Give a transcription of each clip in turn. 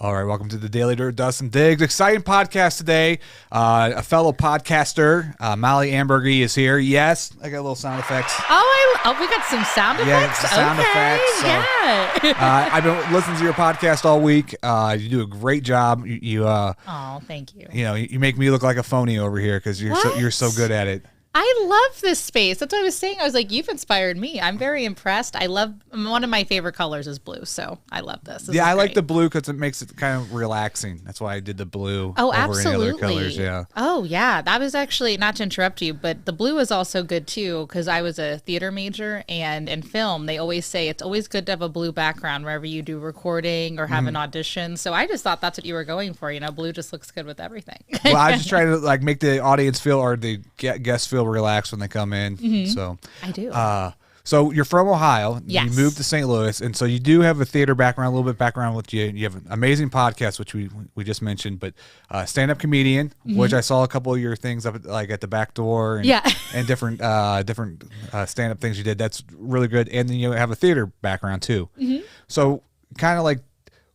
All right, welcome to the Daily Dirt, Dustin Diggs. Exciting podcast today. A fellow podcaster, Mollie Amburgey, is here. Yes, I got a little sound effects. Oh, we got some sound effects? Yeah, sound effects. So, yeah. I've been listening to your podcast all week. You do a great job. Oh, thank you. You make me look like a phony over here because you're so good at it. I love this space. That's what I was saying. I was like, you've inspired me. I'm very impressed. One of my favorite colors is blue, so I love this. I like the blue because it makes it kind of relaxing. That's why I did the blue over absolutely. any other colors. Yeah. Oh, yeah. That was actually, not to interrupt you, but the blue is also good too because I was a theater major, and in film, they always say it's always good to have a blue background wherever you do recording or have an audition. So I just thought that's what you were going for. Blue just looks good with everything. Well, I just try to make the audience feel or the guests feel relaxed when they come in. Mm-hmm. So I do. So you're from Ohio. Yes. You moved to St. Louis, and so you do have a theater background, a little bit background with you. You have an amazing podcast, which we just mentioned, but stand-up comedian, which I saw a couple of your things up at the back door, and different stand-up things you did. That's really good. And then you have a theater background too. Mm-hmm. So kind of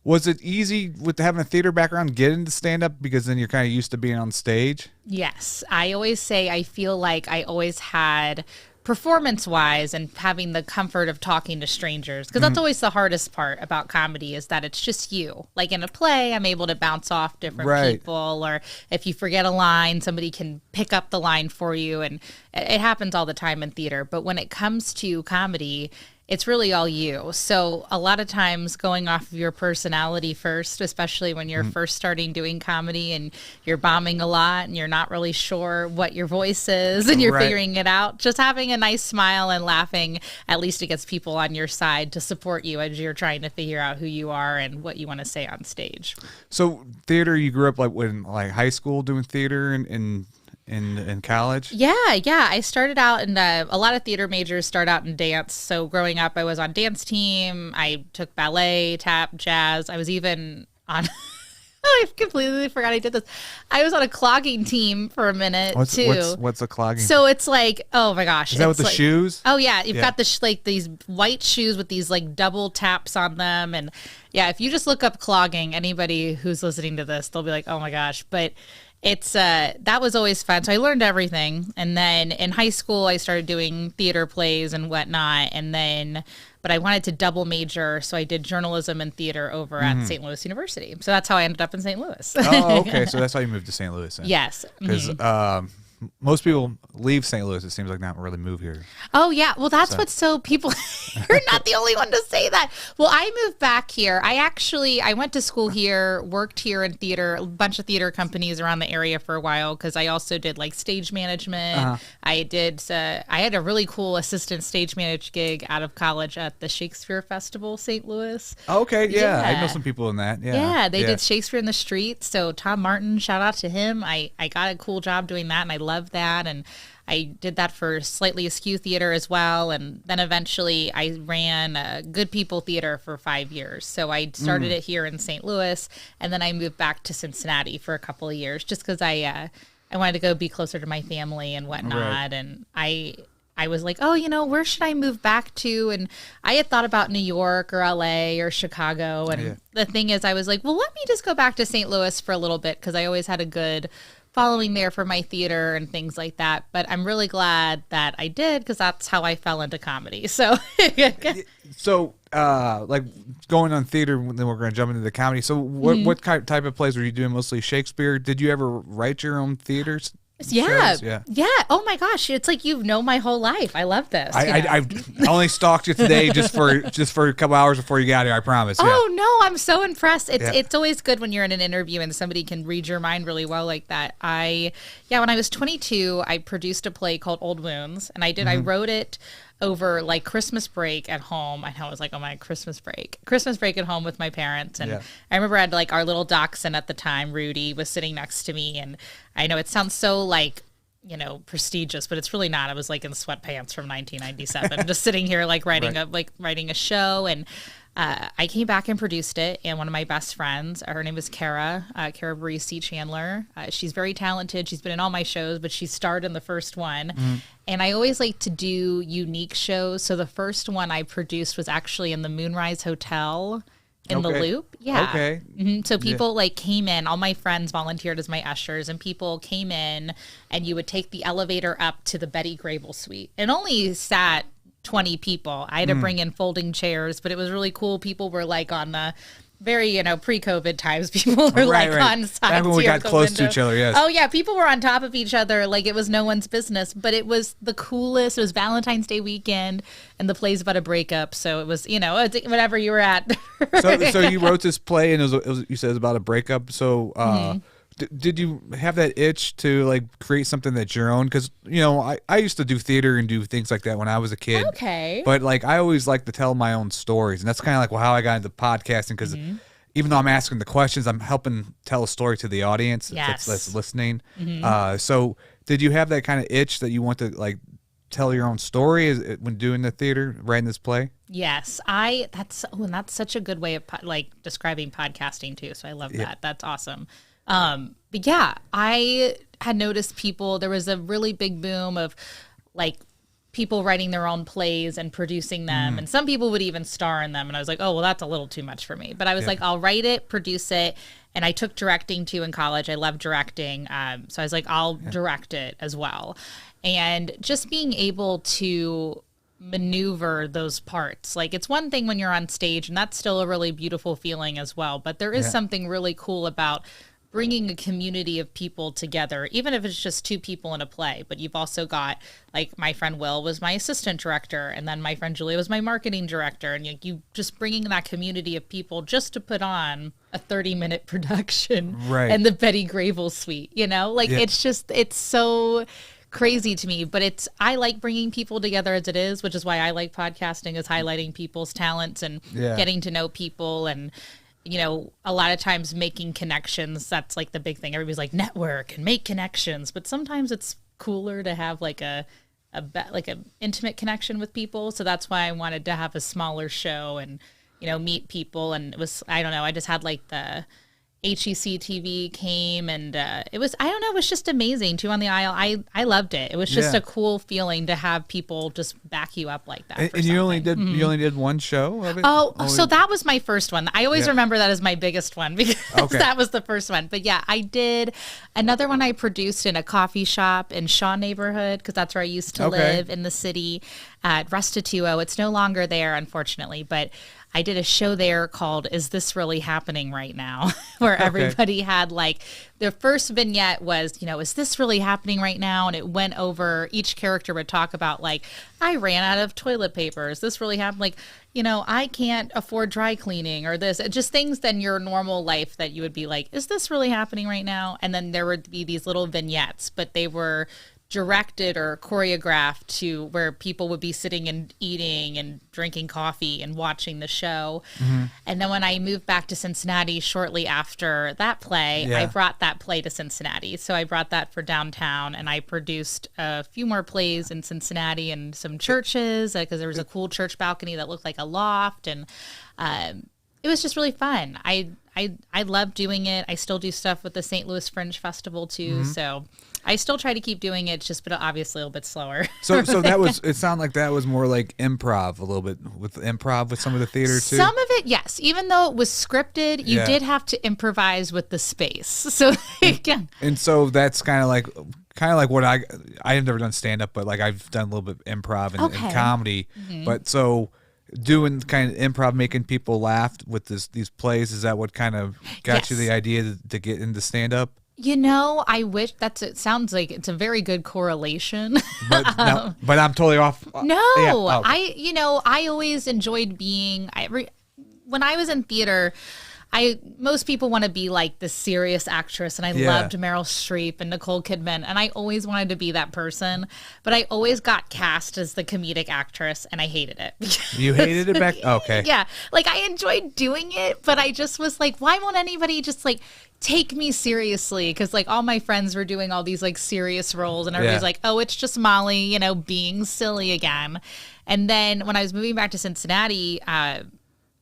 was it easy with having a theater background get into stand-up because then you're kind of used to being on stage? Yes. I always say I feel like I always had performance-wise and having the comfort of talking to strangers, because that's always the hardest part about comedy is that it's just you. Like in a play, I'm able to bounce off different people, or if you forget a line, somebody can pick up the line for you, and it happens all the time in theater. But when it comes to comedy, it's really all you. So a lot of times going off of your personality first, especially when you're first starting doing comedy and you're bombing a lot and you're not really sure what your voice is and you're figuring it out, just having a nice smile and laughing, at least it gets people on your side to support you as you're trying to figure out who you are and what you want to say on stage. So theater, you grew up in high school doing theater and in college? Yeah. I started out in a lot of theater majors start out in dance. So growing up, I was on dance team. I took ballet, tap, jazz. I was even on. I completely forgot I did this. I was on a clogging team for a minute too. What's a clogging? So it's oh my gosh. Is that with the shoes? Oh yeah, you've got these white shoes with these double taps on them, and yeah, if you just look up clogging, anybody who's listening to this, they'll be like, oh my gosh, but. It's that was always fun. So I learned everything. And then in high school, I started doing theater plays and whatnot. But I wanted to double major. So I did journalism and theater over at St. Louis University. So that's how I ended up in St. Louis. Oh, okay. So that's how you moved to St. Louis then. Yes. Because most people leave St. Louis, it seems like, not really move here. Oh, yeah. Well, that's what's so people, you're not the only one to say that. Well, I moved back here. I went to school here, worked here in theater, a bunch of theater companies around the area for a while because I also did stage management. I had a really cool assistant stage manager gig out of college at the Shakespeare Festival, St. Louis. Okay, yeah. I know some people in that. Yeah, they did Shakespeare in the Street. So Tom Martin, shout out to him. I got a cool job doing that, and I loved that. And I did that for Slightly Askew Theater as well. And then eventually I ran Good People Theater for 5 years. So I started it here in St. Louis, and then I moved back to Cincinnati for a couple of years just because I wanted to go be closer to my family and whatnot. Right. And I was like, where should I move back to? And I had thought about New York or LA or Chicago. And the thing is, I was like, well, let me just go back to St. Louis for a little bit because I always had a good following there for my theater and things like that. But I'm really glad that I did because that's how I fell into comedy. So, going on theater, then we're going to jump into the comedy. So what type of plays were you doing? Mostly Shakespeare? Did you ever write your own theaters? Yeah. Oh my gosh, it's like you've known my whole life. I love this. I only stalked you today just for a couple hours before you got here. I promise. Oh no, I'm so impressed. It's always good when you're in an interview and somebody can read your mind really well like that. When I was 22, I produced a play called Old Wounds, and I wrote it over Christmas break at home. I know, I was like, oh my, Christmas break at home with my parents. And I remember I had our little dachshund at the time, Rudy, was sitting next to me. And I know it sounds so prestigious, but it's really not. I was in sweatpants from 1997, just sitting here writing a show. And I came back and produced it, and one of my best friends, her name is Kara Barisi Chandler. She's very talented. She's been in all my shows, but she starred in the first one. And I always like to do unique shows. So the first one I produced was actually in the Moonrise Hotel in the loop. Yeah. Okay. So people like came in, all my friends volunteered as my ushers, and people came in, and you would take the elevator up to the Betty Grable suite. It only sat 20 people. I had to bring in folding chairs, but it was really cool. People were like on the very, pre-COVID times, people were like on sides. Back when we got close to each other, yes. Oh, yeah. People were on top of each other like it was no one's business, but it was the coolest. It was Valentine's Day weekend, and the play's about a breakup. So it was, whatever you were at. So you wrote this play, and it was you said it was about a breakup. So did you have that itch to like create something that's your own? Because I used to do theater and do things like that when I was a kid. Okay. But like I always like to tell my own stories, and that's kind of like how I got into podcasting. Because even though I'm asking the questions, I'm helping tell a story to the audience that's listening. So did you have that kind of itch that you want to like tell your own story when doing the theater, writing this play? Yes, that's such a good way of like describing podcasting too. So I love that. That's awesome. But yeah, I had noticed there was a really big boom of like people writing their own plays and producing them. And some people would even star in them. And I was like, oh, well, that's a little too much for me. But I was like, I'll write it, produce it. And I took directing too in college. I love directing. So I was like, I'll direct it as well. And just being able to maneuver those parts. Like it's one thing when you're on stage, and that's still a really beautiful feeling as well. But there is something really cool about bringing a community of people together, even if it's just two people in a play. But you've also got, like, my friend Will was my assistant director, and then my friend Julia was my marketing director, and you just bringing that community of people just to put on a 30-minute production and the Betty Grable suite, it's so crazy to me. But I like bringing people together as it is, which is why I like podcasting, is highlighting people's talents and getting to know people. And a lot of times making connections, that's like the big thing. Everybody's like, network and make connections. But sometimes it's cooler to have like a intimate connection with people. So that's why I wanted to have a smaller show and, meet people. And it was, I don't know, I just had like the HEC TV came, and it was just amazing too on the aisle. I loved it. It was just a cool feeling to have people just back you up like that. And you only did one show of it? So that was my first one. I always remember that as my biggest one because that was the first one. But yeah, I did another one I produced in a coffee shop in Shaw neighborhood, because that's where I used to live in the city at Restituo. It's no longer there, unfortunately, but I did a show there called Is This Really Happening Right Now? Where everybody had like, their first vignette was, is this really happening right now? And it went over, each character would talk about like, I ran out of toilet paper. Is this really happening? Like, I can't afford dry cleaning, or this, just things in your normal life that you would be like, is this really happening right now? And then there would be these little vignettes, but they were directed or choreographed to where people would be sitting and eating and drinking coffee and watching the show. And then when I moved back to Cincinnati shortly after that play, I brought that play to Cincinnati. So I brought that for downtown, and I produced a few more plays in Cincinnati and some churches, because there was a cool church balcony that looked like a loft. And it was just really fun. I love doing it. I still do stuff with the St. Louis Fringe Festival too. So I still try to keep doing it, just but obviously a little bit slower. So that was, it sounded like that was more like improv a little bit, with some of the theater too. Some of it, yes. Even though it was scripted, you did have to improvise with the space. So again. And so that's kind of like what I have never done stand up, but like I've done a little bit of improv and comedy. But so doing kind of improv, making people laugh with these plays, is that what kind of got you the idea to get into stand up? I wish it sounds like it's a very good correlation. But I'm totally off. No, I always enjoyed being, when I was in theater, most people want to be like the serious actress, and I loved Meryl Streep and Nicole Kidman, and I always wanted to be that person, but I always got cast as the comedic actress, and I hated it. You hated it back? Okay. Yeah, like I enjoyed doing it, but I just was like, why won't anybody just like take me seriously? Because like all my friends were doing all these like serious roles, and everybody's like, oh, it's just Mollie, being silly again. And then when I was moving back to Cincinnati,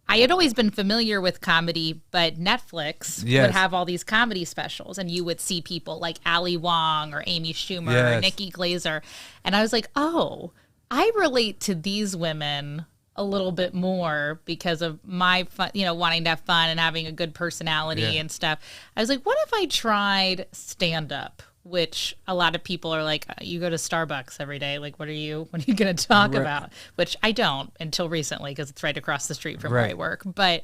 I had always been familiar with comedy, but Netflix would have all these comedy specials, and you would see people like Ali Wong or Amy Schumer or Nikki Glaser. And I was like, oh, I relate to these women a little bit more because of my fun, wanting to have fun and having a good personality and stuff. I was like, what if I tried stand up? Which a lot of people are like, you go to Starbucks every day. Like, what are you going to talk about? Which I don't until recently because it's right across the street from where I work. But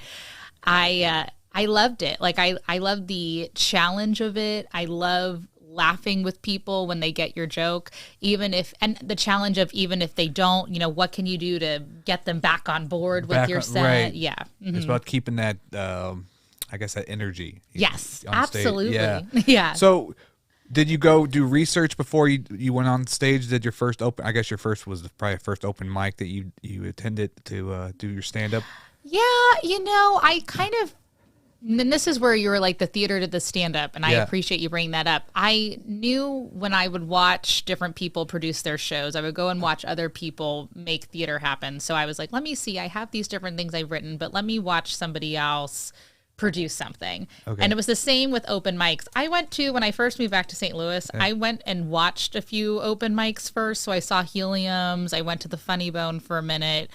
I loved it. Like, I love the challenge of it. I love laughing with people when they get your joke, and the challenge of even if they don't, what can you do to get them back on board with your set? Right. Yeah. Mm-hmm. It's about keeping that, I guess, that energy. Yes, absolutely. Yeah. So, did you go do research before you went on stage? Did your first open? I guess your first was probably first open mic that you attended to do your stand up. Yeah, I kind of. And this is where you were like the theater to the stand up, and I appreciate you bringing that up. I knew when I would watch different people produce their shows, I would go and watch other people make theater happen. So I was like, let me see. I have these different things I've written, but let me watch somebody else produce something. Okay. And it was the same with open mics. I went to, when I first moved back to St. Louis, I went and watched a few open mics first. So I saw Helium's. I went to the Funny Bone for a minute.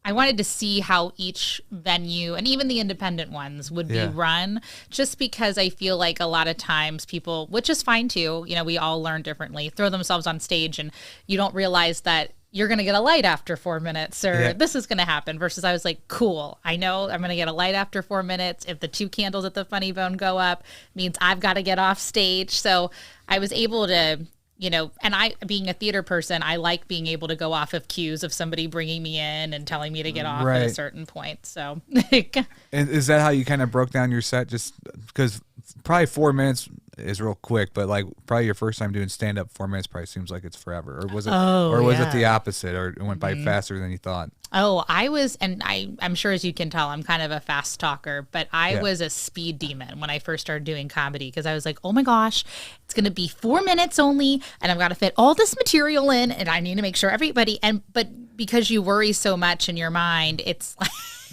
I wanted to see how each venue and even the independent ones would be run, just because I feel like a lot of times people, which is fine too, we all learn differently, throw themselves on stage and you don't realize that you're going to get a light after 4 minutes or this is going to happen, versus I was like, cool, I know I'm going to get a light after 4 minutes. If the 2 candles at the Funny Bone go up, means I've got to get off stage. So I was able to, and I, being a theater person, I like being able to go off of cues of somebody bringing me in and telling me to get off at a certain point. So, and is that how you kind of broke down your set? Just because probably 4 minutes is real quick, but like probably your first time doing stand up, 4 minutes probably seems like it's forever. Or was it? It the opposite, or it went by faster than you thought? Oh, I was, and I'm sure as you can tell, I'm kind of a fast talker, but I was a speed demon when I first started doing comedy, because I was like, oh my gosh, it's going to be 4 minutes only, and I've got to fit all this material in, and I need to make sure everybody, but because you worry so much in your mind, it's like,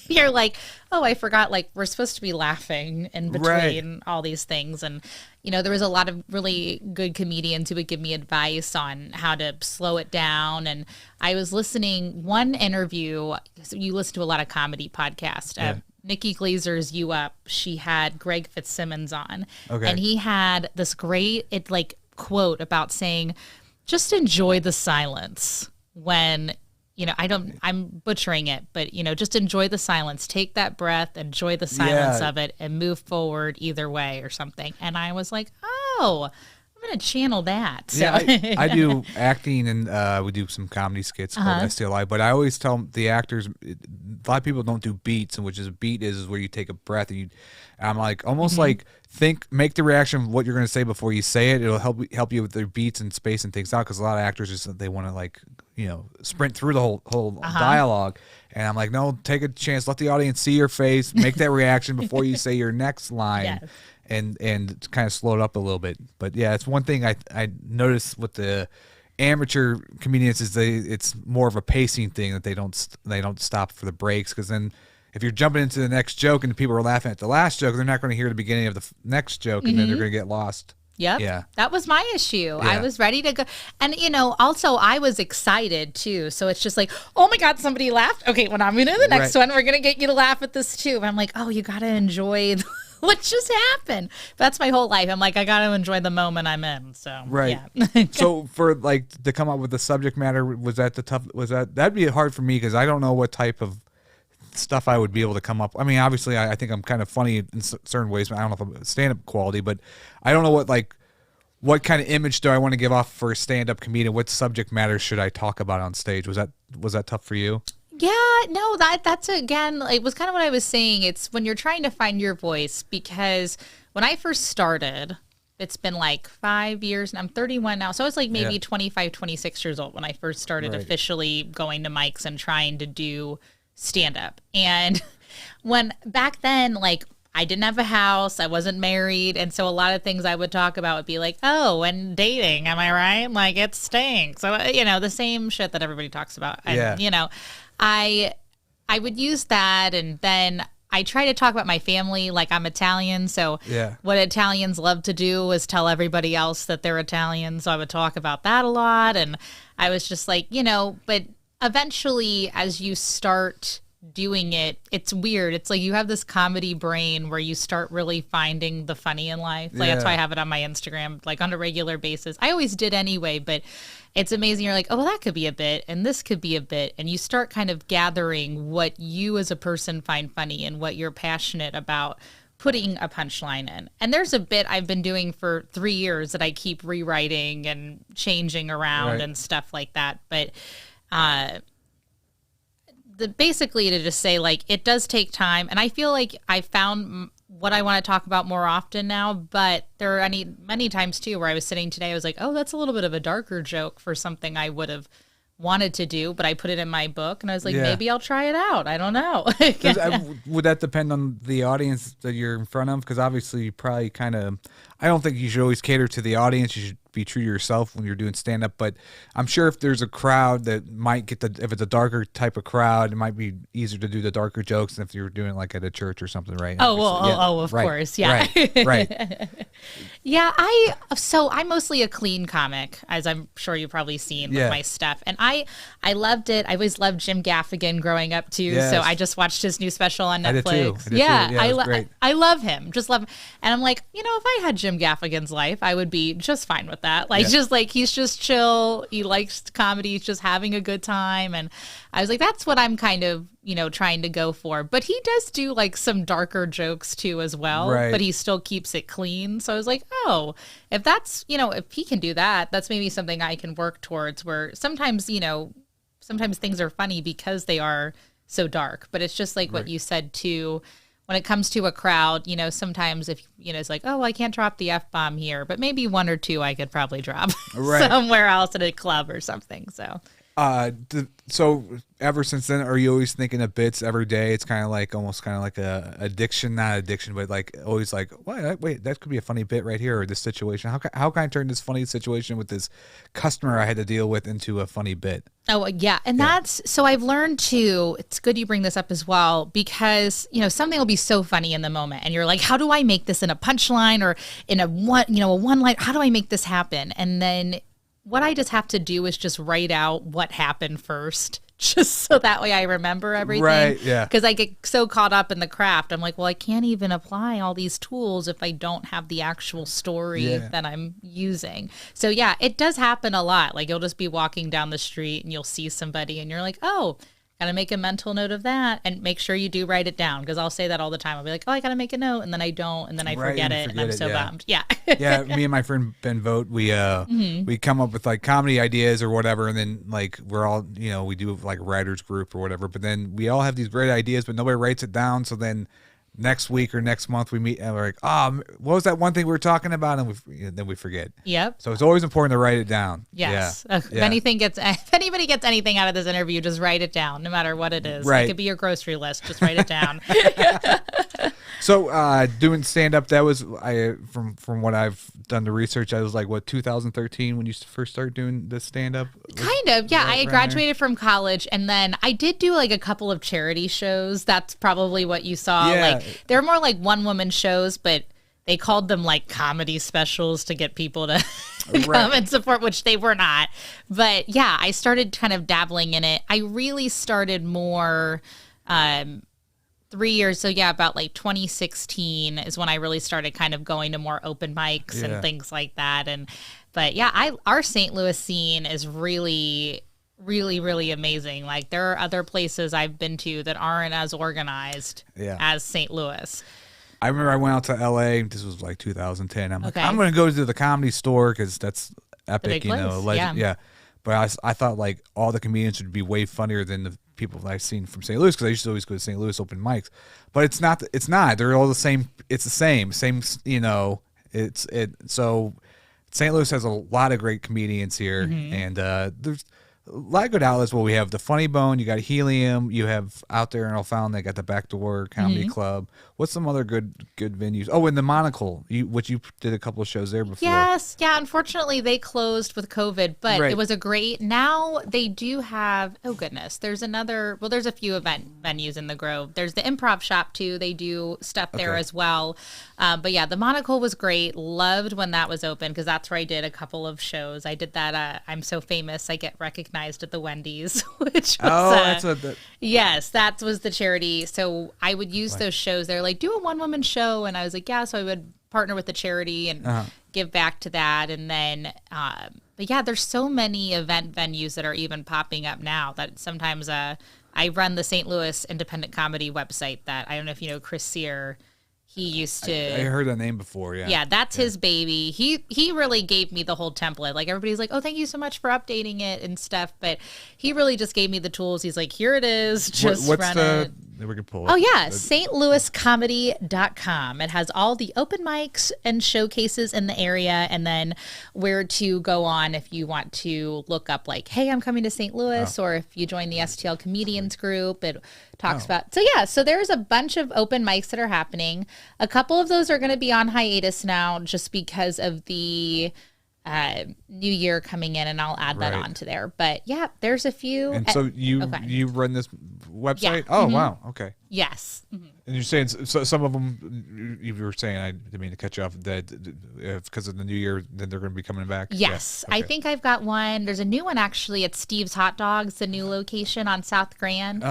you're like, oh, I forgot, like, we're supposed to be laughing in between all these things. And, there was a lot of really good comedians who would give me advice on how to slow it down. And I was listening, one interview, so you listen to a lot of comedy podcasts. Nikki Glazer's You Up, she had Greg Fitzsimmons on. Okay. And he had this great, quote about saying, just enjoy the silence when I'm butchering it, but, just enjoy the silence. Take that breath, enjoy the silence of it, and move forward either way or something. And I was like, oh, I'm going to channel that. So. Yeah, I do acting, and we do some comedy skits called STLI, but I always tell the actors, a lot of people don't do beats, and which is a beat is where you take a breath, and I'm like, almost like make the reaction of what you're going to say before you say it. It'll help you with their beats and spacing things out, because a lot of actors just, they want to sprint through the whole dialogue. And I'm like, no, take a chance, let the audience see your face, make that reaction before you say your next line, and kind of slow it up a little bit. But yeah, it's one thing I noticed with the amateur comedians is it's more of a pacing thing, that they don't stop for the breaks, because then if you're jumping into the next joke and people are laughing at the last joke, they're not going to hear the beginning of the next joke, and then they're going to get lost. Yep. Yeah. That was my issue. Yeah. I was ready to go. And, also I was excited too. So it's just like, oh my God, somebody laughed. Okay, when I'm going to the next one, we're going to get you to laugh at this too. But I'm like, oh, you got to enjoy what just happened. That's my whole life. I'm like, I got to enjoy the moment I'm in. So, yeah. So for to come up with the subject matter, that'd be hard for me, because I don't know what type of stuff I would be able to come up. I mean, obviously, I think I'm kind of funny in certain ways, but I don't know if I'm stand-up quality, but I don't know what kind of image do I want to give off for a stand-up comedian? What subject matter should I talk about on stage? Was that tough for you? Yeah, no, that's again, it was kind of what I was saying. It's when you're trying to find your voice, because when I first started, it's been like 5 years, and I'm 31 now. So I was like maybe 25, 26 years old when I first started officially going to mics and trying to do stand up. And when back then, I didn't have a house, I wasn't married, and so a lot of things I would talk about would be like, oh, and dating, am I right? It stinks. So, the same shit that everybody talks about. And, I would use that, and then I try to talk about my family. I'm Italian, so what Italians love to do is tell everybody else that they're Italian. So I would talk about that a lot, and I was just like, but eventually, as you start doing it, it's weird. It's like you have this comedy brain where you start really finding the funny in life. Like that's why I have it on my Instagram, like on a regular basis. I always did anyway, but it's amazing. You're like, oh, well, that could be a bit, and this could be a bit, and you start kind of gathering what you as a person find funny and what you're passionate about putting a punchline in. And there's a bit I've been doing for 3 years that I keep rewriting and changing around and stuff like that. But basically to just say, like, it does take time. And I feel like I found what I want to talk about more often now. But there are many times, too, where I was sitting today, I was like, oh, that's a little bit of a darker joke for something I would have wanted to do, but I put it in my book, and I was like, maybe I'll try it out. I don't know. Would that depend on the audience that you're in front of? Because obviously you probably kind of, I don't think you should always cater to the audience. You should be true to yourself when you're doing stand-up, but I'm sure if there's a crowd that might get if it's a darker type of crowd, it might be easier to do the darker jokes than if you're doing like at a church or something, right? Of course. Yeah. Right. Yeah. I'm mostly a clean comic, as I'm sure you've probably seen with my stuff. And I loved it. I always loved Jim Gaffigan growing up too. Yes. So I just watched his new special on Netflix. I did too. I love him. Just love him. And I'm like, if I had Jim Gaffigan's life, I would be just fine with that. Just like, he's just chill. He likes comedy. He's just having a good time. And I was like, that's what I'm kind of, trying to go for. But he does do like some darker jokes too as well, but he still keeps it clean. So I was like, oh, if that's, if he can do that, that's maybe something I can work towards, where sometimes, sometimes things are funny because they are so dark. But it's just like what you said too. When it comes to a crowd, sometimes if, it's like, oh, I can't drop the F-bomb here, but maybe one or two I could probably drop somewhere else at a club or something. So, so ever since then, are you always thinking of bits every day? It's kind of like a addiction, not addiction, but like always like, wait, that could be a funny bit right here, or this situation. How can I turn this funny situation with this customer I had to deal with into a funny bit? Oh, yeah. And so I've learned to, it's good you bring this up as well, because, something will be so funny in the moment and you're like, how do I make this in a punchline or in a one line? How do I make this happen? And then what I just have to do is just write out what happened first, just so that way I remember everything. Right, yeah. Because I get so caught up in the craft. I'm like, well, I can't even apply all these tools if I don't have the actual story that I'm using. So, yeah, it does happen a lot. Like, you'll just be walking down the street and you'll see somebody and you're like, oh, got to make a mental note of that, and make sure you do write it down, because I'll say that all the time. I'll be like, oh, I got to make a note, and then I don't, and then I forget it, and I'm so bummed. Yeah. Yeah, me and my friend Ben Vogt, we come up with like comedy ideas or whatever, and then like we're all, we do like a writers group or whatever, but then we all have these great ideas, but nobody writes it down, so then next week or next month we meet and we're like, oh, what was that one thing we were talking about? And then we forget. Yep. So it's always important to write it down. Yes. Yeah. If anybody gets anything out of this interview, just write it down, no matter what it is. Right. It could be your grocery list. Just write it down. So doing stand-up, that was, from what I've done the research, I was like, 2013 when you first started doing the stand-up? Kind of, yeah. I graduated from college, and then I did do like a couple of charity shows. That's probably what you saw. Yeah. Like, they're more like one-woman shows, but they called them like comedy specials to get people to come and support, which they were not. But yeah, I started kind of dabbling in it. I really started more 3 years. So yeah, about like 2016 is when I really started kind of going to more open mics and things like that. But yeah, our St. Louis scene is really, really, really amazing. Like, there are other places I've been to that aren't as organized as St. Louis. I remember I went out to LA. This was like 2010. I'm like, I'm going to go to the Comedy Store because that's epic, legend. Yeah. But I thought like all the comedians would be way funnier than the people that I've seen from St. Louis, because I used to always go to St. Louis open mics. But it's not. They're all the same. It's the same. So St. Louis has a lot of great comedians here, and there's a lot of good outlets. Well, we have the Funny Bone, you got Helium, you have out there in O'Fallon, they got the Backdoor Comedy Club. What's some other good venues? Oh, and the Monocle, which you did a couple of shows there before. Yes, yeah. Unfortunately, they closed with COVID, but it was a great. Now they do have. Oh goodness, there's another. Well, there's a few event venues in the Grove. There's the Improv Shop too. They do stuff there as well. But yeah, the Monocle was great. Loved when that was open, because that's where I did a couple of shows. I did that. I'm So Famous, I Get Recognized recognized at the Wendy's, which was yes, that was the charity. So I would use those shows. They're like, do a one-woman show, and I was like, yeah. So I would partner with the charity and give back to that, and then. But yeah, there's so many event venues that are even popping up now that sometimes I run the St. Louis Independent Comedy website that I don't know if you know Chris Sear. He used to. I heard that name before. Yeah. Yeah, that's his baby. He really gave me the whole template. Like everybody's like, oh, thank you so much for updating it and stuff. But he really just gave me the tools. He's like, here it is. Just run it. We can pull it. Oh yeah, stlouiscomedy.com. It has all the open mics and showcases in the area, and then where to go on if you want to look up like, hey, I'm coming to St. Louis, or if you join the STL Comedians group, it talks about. So yeah, so there's a bunch of open mics that are happening. A couple of those are going to be on hiatus now just because of the new year coming in, and I'll add that onto there. But yeah, there's a few. And so you run this website? Yeah. Oh, wow. Okay. Yes. Mm-hmm. And you're saying so some of them, you were saying, I didn't mean to cut you off, that because of the new year, then they're going to be coming back? Yes. Yeah. Okay. I think I've got one. There's a new one actually at Steve's Hot Dogs, the new location on South Grand.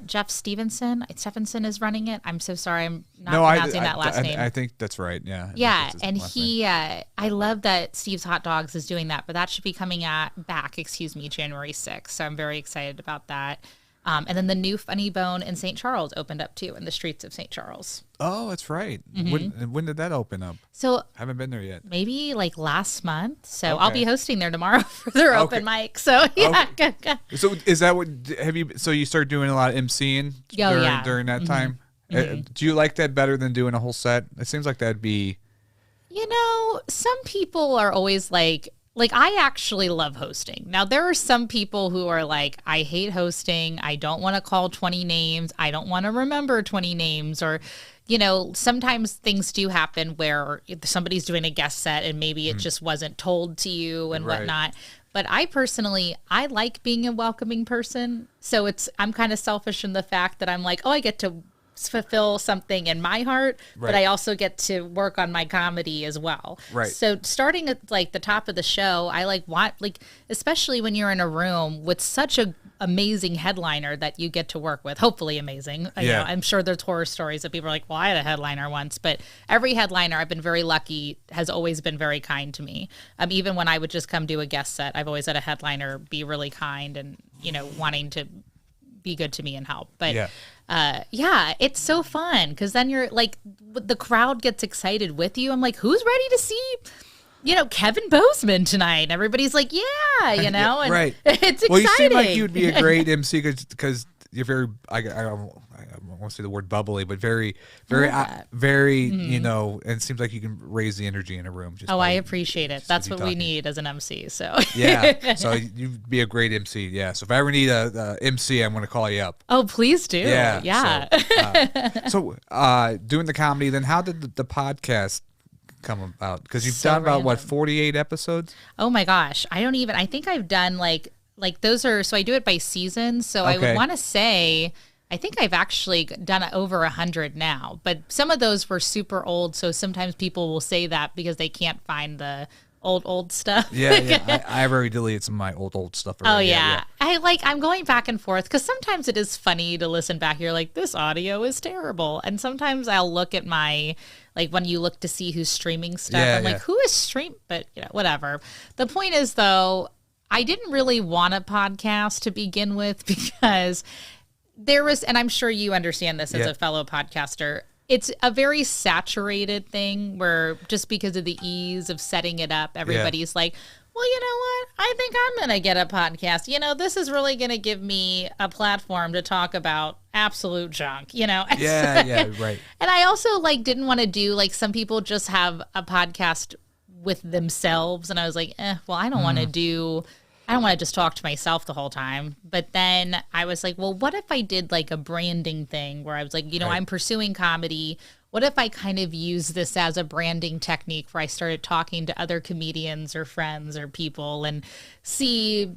Jeff Stevenson is running it. I'm so sorry. I'm not pronouncing that last name. I think that's right. Yeah. Yeah. And I love that Steve's Hot Dogs is doing that, but that should be coming back, January 6th. So I'm very excited about that. And then the new Funny Bone in St. Charles opened up too in the streets of St. Charles. Oh, that's right. Mm-hmm. When did that open up? So I haven't been there yet. Maybe like last month. So I'll be hosting there tomorrow for their open mic. So yeah. Okay. So is that what so you start doing a lot of MCing during that time? Mm-hmm. Do you like that better than doing a whole set? It seems like that'd be. You know, some people are always like I actually love hosting. Now, there are some people who are like, I hate hosting. I don't want to call 20 names. I don't want to remember 20 names. Or, you know, sometimes things do happen where somebody's doing a guest set and maybe it just wasn't told to you and whatnot. But I personally, I like being a welcoming person. So I'm kind of selfish in the fact that I'm like, oh, I get to fulfill something in my heart, but I also get to work on my comedy as well. Right. So starting at like the top of the show, I especially when you're in a room with such a amazing headliner that you get to work with, hopefully amazing. Yeah. You know, I'm sure there's horror stories that people are like, well, I had a headliner once, but every headliner I've been very lucky has always been very kind to me. Even when I would just come do a guest set, I've always had a headliner be really kind and, you know, wanting to be good to me and help. But it's so fun because then you're like, the crowd gets excited with you. I'm like, who's ready to see, you know, Kevin Bozeman tonight? And everybody's like, yeah, you know, and it's exciting. Well, you seem like you'd be a great MC because you're very, I won't say the word bubbly, but very, you know, and it seems like you can raise the energy in a room. I appreciate it. That's what we need as an MC. So yeah, so you'd be a great MC. Yeah. So if I ever need a MC, I'm going to call you up. Oh, please do. Yeah. So doing the comedy, then how did the podcast come about? Because you've done about 48 episodes? Oh my gosh. I think I've done like those are, so I do it by season. So I would want to say, I think I've actually done over 100 now, but some of those were super old. So sometimes people will say that because they can't find the old stuff. Yeah. I've already deleted some of my old stuff already. Oh yeah. I'm going back and forth because sometimes it is funny to listen back. You're like, this audio is terrible. And sometimes I'll look at my, like when you look to see who's streaming stuff, I'm like, who is but you know, whatever. The point is though, I didn't really want a podcast to begin with because there was, and I'm sure you understand this as a fellow podcaster, it's a very saturated thing where just because of the ease of setting it up, everybody's like, well, you know what? I think I'm going to get a podcast. You know, this is really going to give me a platform to talk about absolute junk, you know? Yeah, right. And I also didn't want to do, some people just have a podcast with themselves. And I was like, well, I don't want to just talk to myself the whole time. But then I was like, well, what if I did a branding thing where I was like, you know, I'm pursuing comedy. What if I kind of use this as a branding technique where I started talking to other comedians or friends or people and see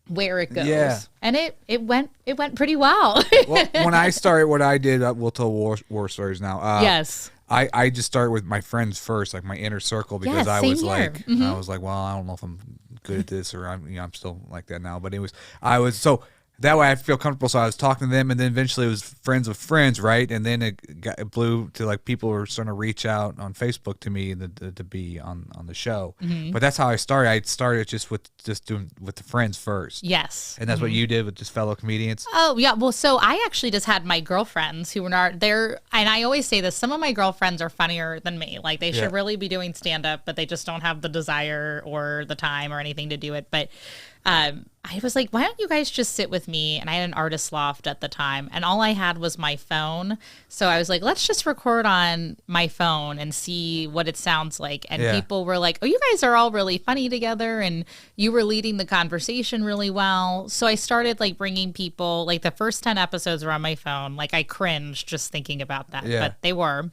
where it goes? Yeah. And it went pretty well. Well, when I started what I did, we'll tell war stories now. Yes. I just started with my friends first, my inner circle, because I was I was like, well, I don't know if I'm good at this, or I'm still like that now. But I was so that way I feel comfortable. So I was talking to them, and then eventually it was friends of friends, right? And then it blew to like people were starting to reach out on Facebook to me to be on the show. But that's how I started. I started just doing with the friends first. Yes. And that's what you did with just fellow comedians. Oh yeah. Well, so I actually just had my girlfriends who were not there, and I always say this: some of my girlfriends are funnier than me. Like they should really be doing stand up, but they just don't have the desire or the time or anything to do it. But I was like, why don't you guys just sit with me? And I had an artist loft at the time, and all I had was my phone. So I was like, let's just record on my phone and see what it sounds like. And people were like, oh, you guys are all really funny together, and you were leading the conversation really well. So I started like bringing people, like the first 10 episodes were on my phone. Like I cringed just thinking about that, but they were.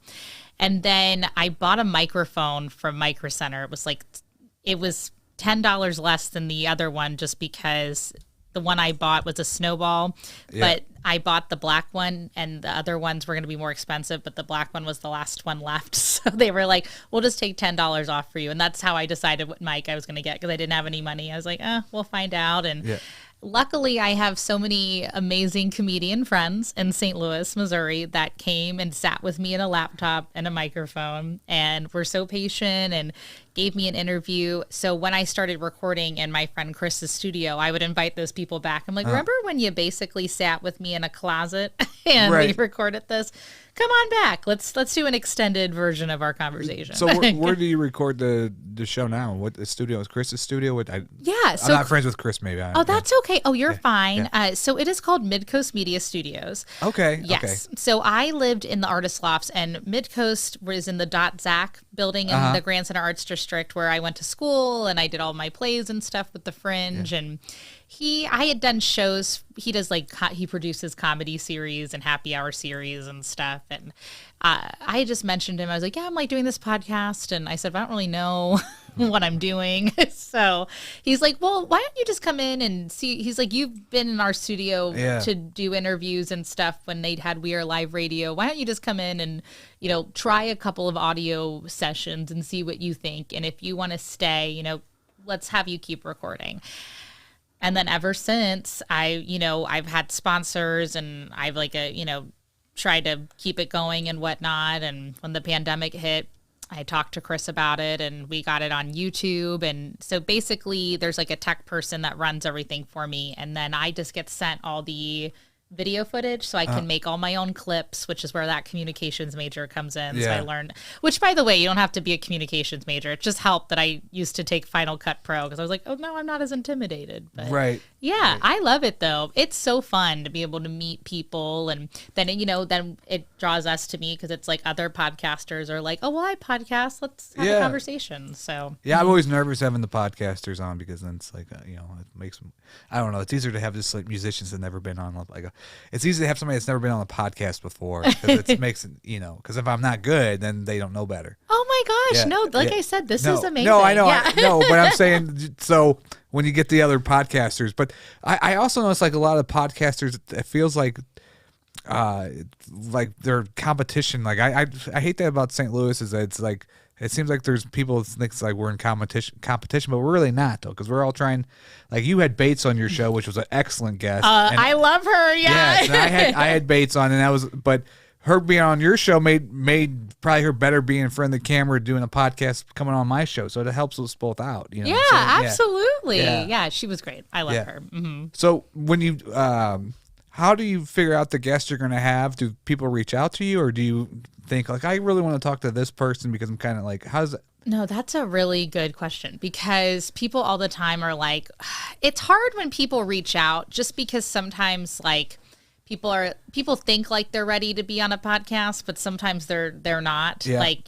And then I bought a microphone from Micro Center. It was $10 less than the other one, just because the one I bought was a Snowball, but I bought the black one, and the other ones were going to be more expensive, but the black one was the last one left. So they were like, we'll just take $10 off for you. And that's how I decided what mic I was going to get, because I didn't have any money. I was like, we'll find out. And luckily, I have so many amazing comedian friends in St. Louis, Missouri, that came and sat with me in a laptop and a microphone, and were so patient and gave me an interview. So when I started recording in my friend Chris's studio, I would invite those people back. I'm like, remember when you basically sat with me in a closet and we recorded this? Come on back. Let's do an extended version of our conversation. So where do you record the show now? What the studio is? Chris's studio? So I'm not friends with Chris. Maybe. That's okay. Oh, you're fine. Yeah. So it is called Midcoast Media Studios. Okay. Yes. Okay. So I lived in the artist lofts, and Midcoast was in the Zach building in the Grand Center Arts District, where I went to school and I did all my plays and stuff with the Fringe. And I had done shows. He does he produces comedy series and happy hour series and stuff. And I just mentioned him. I was like, I'm like doing this podcast. And I said, I don't really know what I'm doing. So he's like, well, why don't you just come in and see? He's like, you've been in our studio to do interviews and stuff when they had We Are Live Radio. Why don't you just come in and, try a couple of audio sessions and see what you think. And if you want to stay, let's have you keep recording. And then ever since, I've had sponsors, and I've tried to keep it going and whatnot. And when the pandemic hit, I talked to Chris about it, and we got it on YouTube. And so basically there's like a tech person that runs everything for me. And then I just get sent all the video footage, so I can make all my own clips, which is where that communications major comes in. So I learned, which by the way, you don't have to be a communications major. It just helped that I used to take Final Cut Pro, because I was like, oh no, I'm not as intimidated. But I love it though. It's so fun to be able to meet people, and then then it draws us to me, because it's like other podcasters are like, oh well, I podcast, let's have a conversation. So I'm always nervous having the podcasters on, because then it's like it makes them, I don't know, it's easier to have just like musicians that never been on it's easy to have somebody that's never been on a podcast before, because it makes it, because if I'm not good, then they don't know better. Oh my gosh. No, I said, this is amazing. No, I know. Yeah. No, but I'm saying, so when you get the other podcasters, but I also notice like a lot of podcasters, it feels like their competition. Like I hate that about St. Louis, is that it's like, it seems like there's people that think like we're in competition, but we're really not, though, because we're all trying. Like you had Bates on your show, which was an excellent guest. I love her. Yeah. And I had Bates on, and but her being on your show made probably her better being in front of the camera doing a podcast coming on my show. So it helps us both out. Yeah, absolutely. Yeah, she was great. I love her. Mm-hmm. So when you, how do you figure out the guests you're going to have? Do people reach out to you, or do you think like, I really want to talk to this person, because I'm kind of like, how's it? No, that's a really good question, because people all the time are like, it's hard when people reach out, just because sometimes like people think like they're ready to be on a podcast, but sometimes they're not. Yeah. Like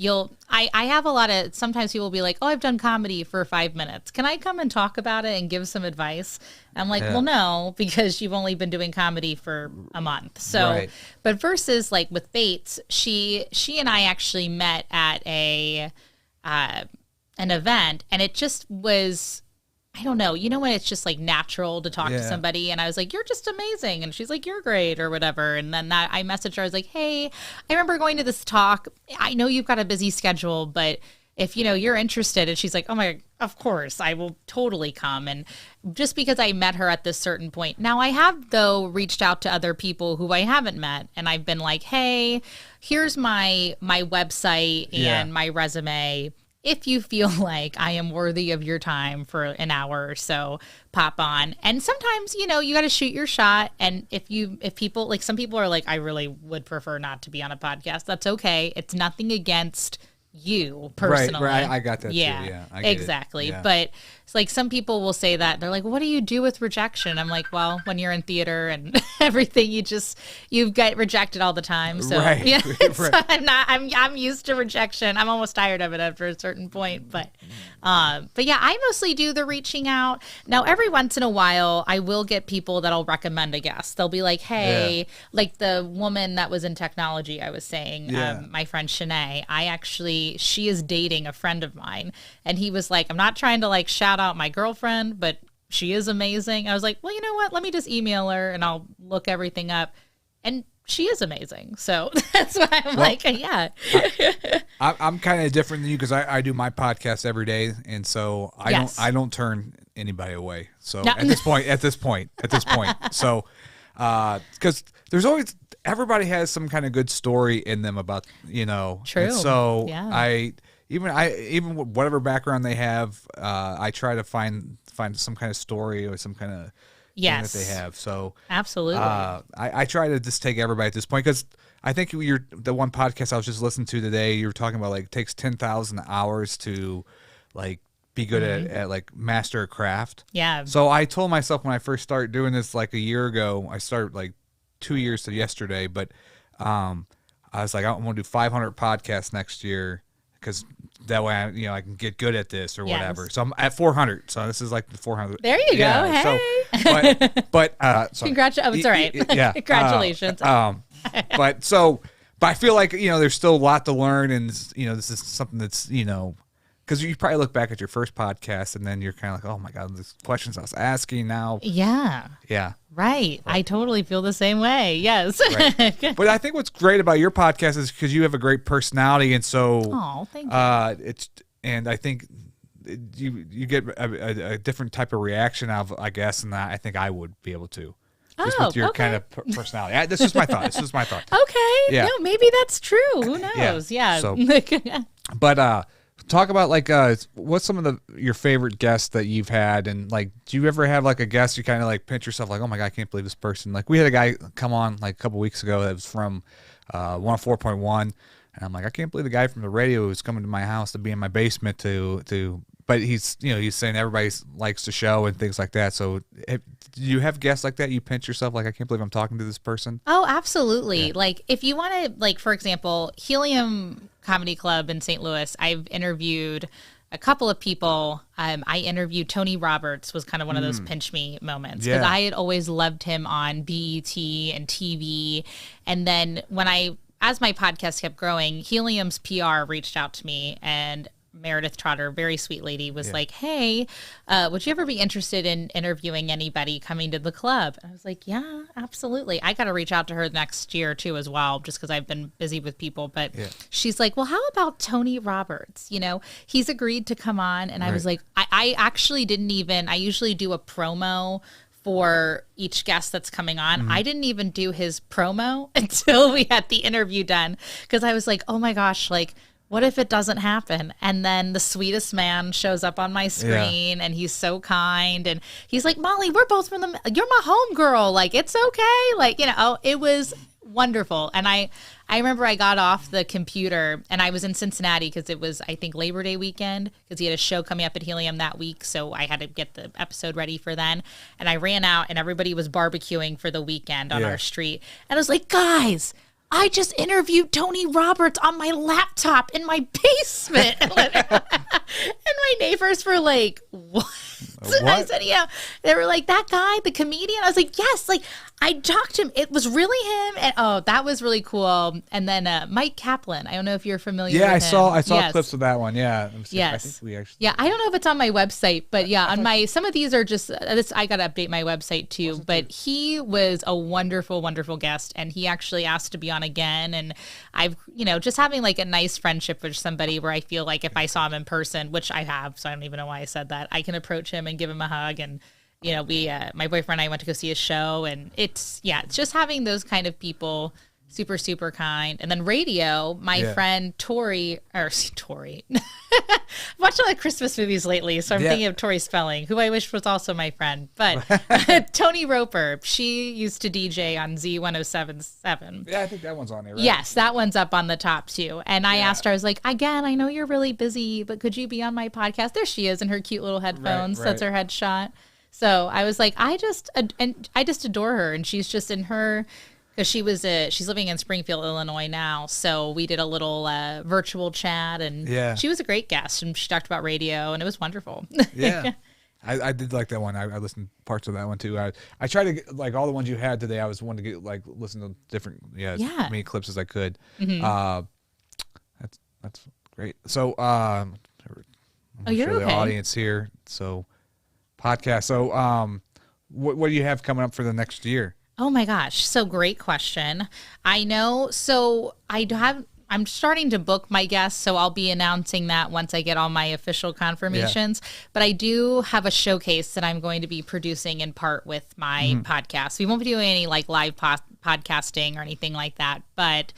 I have a lot of, sometimes people will be like, oh, I've done comedy for 5 minutes. Can I come and talk about it and give some advice? I'm like, well, no, because you've only been doing comedy for a month. So, but versus like with Bates, she and I actually met at an event, and it just was, I don't know, when it's just like natural to talk to somebody, and I was like, you're just amazing, and she's like, you're great, or whatever. And then that I messaged her, I was like, hey, I remember going to this talk. I know you've got a busy schedule, but if, you're interested. And she's like, oh my, of course, I will totally come. And just because I met her at this certain point. Now I have, though, reached out to other people who I haven't met. And I've been like, hey, here's my website and my resume. If you feel like I am worthy of your time for an hour or so, pop on. And sometimes, you got to shoot your shot. And if people, like some people are like, I really would prefer not to be on a podcast. That's okay. It's nothing against you personally. Right. I got that too. Yeah, I get exactly. It. Yeah. But it's like some people will say that they're like, what do you do with rejection? I'm like, well, when you're in theater and everything, you get rejected all the time. So yeah, so I'm used to rejection. I'm almost tired of it after a certain point. But yeah, I mostly do the reaching out. Now, every once in a while, I will get people that'll recommend a guest. They'll be like, hey, like the woman that was in technology, I was saying, my friend Shanae, she is dating a friend of mine. And he was like, I'm not trying to like shout out my girlfriend, but she is amazing. I was like, well, you know what? Let me just email her and I'll look everything up. And she is amazing. So that's why I'm like, yeah. I'm kind of different than you because I do my podcast every day. And so I don't turn anybody away. So at this point. So, because there's always, everybody has some kind of good story in them about, True. And so even whatever background they have, I try to find some kind of story or some kind of thing that they have. So absolutely, I try to just take everybody at this point because I think the one podcast I was just listening to today, you were talking about like it takes 10,000 hours to like be good at like master a craft. Yeah. So I told myself when I first started doing this like a year ago, I started like 2 years to yesterday, but I was like, I'm going to do 500 podcasts next year because that way I can get good at this or whatever. So I'm at 400. So this is like the 400. There you go. Hey. So, but congratulations. It's all right. Yeah. Congratulations. But I feel like, there's still a lot to learn. And, this is something that's, because you probably look back at your first podcast and then you're kind of like, oh my God, these questions I was asking now. Yeah. Yeah. Right. I totally feel the same way. Yes. Right. But I think what's great about your podcast is because you have a great personality. And so, thank you. And I think you get a different type of reaction out of, I guess, and I think I would be able to. Just with your kind of personality. This is my thought. Okay. Yeah. No, maybe that's true. Who knows? Yeah. So, but talk about like what's some of your favorite guests that you've had, and like do you ever have like a guest you kind of like pinch yourself like, oh my God, I can't believe this person. Like we had a guy come on like a couple weeks ago that was from 104.1, and I'm like, I can't believe the guy from the radio who's coming to my house to be in my basement to but he's he's saying everybody likes the show and things like that. So do you have guests like that you pinch yourself like, I can't believe I'm talking to this person? Oh, absolutely. Yeah. Like if you want to, like, for example, Helium Comedy Club in St. Louis, I've interviewed a couple of people. I interviewed Tony Roberts, was kind of one of those pinch me moments because I had always loved him on BET and TV. And then as my podcast kept growing, Helium's PR reached out to me, and Meredith Trotter, very sweet lady, was like, hey, would you ever be interested in interviewing anybody coming to the club? And I was like, yeah, absolutely. I got to reach out to her next year too as well, just because I've been busy with people. But she's like, well, how about Tony Roberts? He's agreed to come on. And I was like, I actually didn't even, I usually do a promo for each guest that's coming on. I didn't even do his promo until we had the interview done, because I was like, oh my gosh, like, what if it doesn't happen? And then the sweetest man shows up on my screen, and he's so kind. And he's like, Mollie, we're both you're my home girl. Like, it's okay. Like, it was wonderful. And I remember I got off the computer and I was in Cincinnati because it was, I think, Labor Day weekend, because he had a show coming up at Helium that week. So I had to get the episode ready for then. And I ran out and everybody was barbecuing for the weekend on our street. And I was like, guys, I just interviewed Tony Roberts on my laptop in my basement. And my neighbors were like, what? What? I said, yeah. They were like, that guy, the comedian. I was like, yes. Like, I talked to him. It was really him. And oh, that was really cool. And then Mike Kaplan. I don't know if you're familiar with him. I saw clips of that one. Yeah. Yes. I think we actually. Yeah. I don't know if it's on my website, but yeah, on my, some of these are just, this, I got to update my website too. But he was a wonderful, wonderful guest. And he actually asked to be on again. And I've, just having like a nice friendship with somebody where I feel like if I saw him in person, which I have, so I don't even know why I said that, I can approach him and give him a hug. And we my boyfriend and I went to go see his show, and it's just having those kind of people, super, super kind. And then radio, my friend Tori, I've watched a lot of Christmas movies lately, so I'm thinking of Tori Spelling, who I wish was also my friend. But Tony Roper, she used to DJ on Z1077. Yeah, I think that one's on there, right? Yes, that one's up on the top too. And I asked her, I was like, again, I know you're really busy, but could you be on my podcast? There she is in her cute little headphones. Right. That's her headshot. So I was like, I just adore her, and she's just in her, because she's living in Springfield, Illinois now. So we did a little virtual chat, and she was a great guest, and she talked about radio, and it was wonderful. Yeah. I did like that one. I listened parts of that one too. I tried to get, like all the ones you had today. I was wanting to get like listen to different as many clips as I could. Mm-hmm. That's great. So you're okay. The audience here. So podcast. So what do you have coming up for the next year? Oh my gosh. So great question. I know. So I'm starting to book my guests, so I'll be announcing that once I get all my official confirmations. But I do have a showcase that I'm going to be producing in part with my podcast. We won't be doing any like live podcasting or anything like that, but